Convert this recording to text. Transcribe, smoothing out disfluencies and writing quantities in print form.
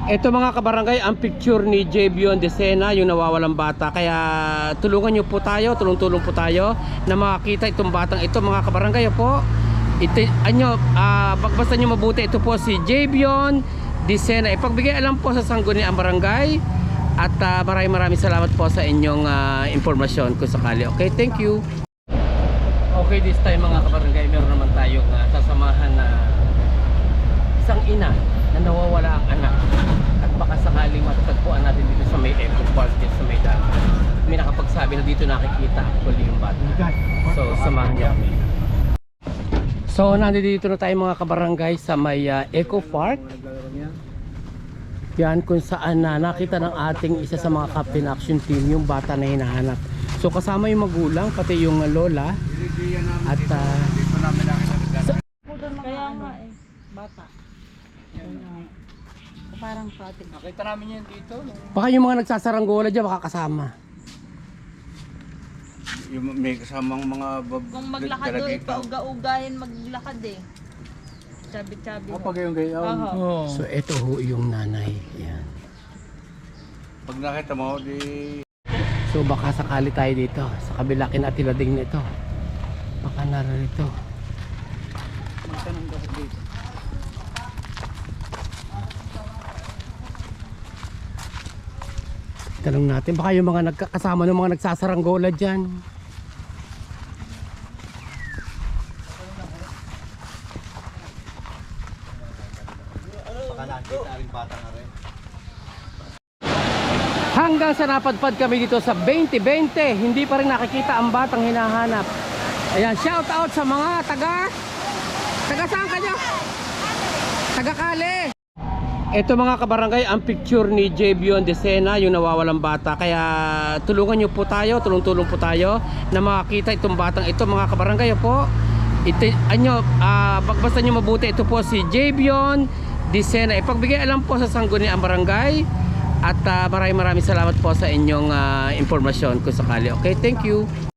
Ito mga kabarangay, ang picture ni Javion Decena, yung nawawalang bata. Kaya tulungan nyo po tayo, tulong-tulong po tayo na makakita itong batang ito mga kabarangay po. Ito, basta nyo mabuti, ito po si Javion Decena. Ipagbigay alam po sa sangguniang barangay. At maraming salamat po sa inyong impormasyon kung sakali. Okay, thank you. Okay, this time mga kabarangay, meron naman tayong sasamahan na isang ina na nawawala ang anak. At baka sakaling matatagpuan natin dito sa may Eco Park, dito sa may dagat. May nakapagsabi na dito nakikita actually yung bata. So samahan niyo kami. So nandito na tayo mga kabarangay sa may Eco Park. Yan kung saan nakita ng ating isa sa mga Captain Action Team yung bata na hinahanap. So kasama yung magulang, pati yung lola. At kaya nga bata. Parang pati. Nakita namin yan dito. baka yung mga nagsasaranggola dyan baka kasama. Yung may kasamang mga Kung maglakad doon, pauga-ugahin maglakad eh. Chabi-chabi. Pag yung gayaw. Oo. So ito ho yung nanay. Yan. Pag nakita mo, di... So baka sakali tayo dito sa kabila kinatilading nito. Baka narito. Magtanong daw dito. Tanong natin baka yung mga nagkakasama ng mga nagsasaranggola dyan. Baka nakita rin bata na rin. Hanggang sa napadpad kami dito sa 2020, hindi pa rin nakikita ang batang hinahanap. Ayan, shout out sa mga taga saan kayo? Taga Kali. Ito mga kabarangay, ang picture ni Javion Decena, yung nawawalang bata. Kaya tulungan nyo po tayo, tulong-tulong po tayo na makakita itong batang ito mga kabarangay po. Ito, basta nyo mabuti, ito po si Javion Decena. Ipagbigay alam po sa sangguniang barangay. At maraming salamat po sa inyong impormasyon kung sakali. Okay, thank you.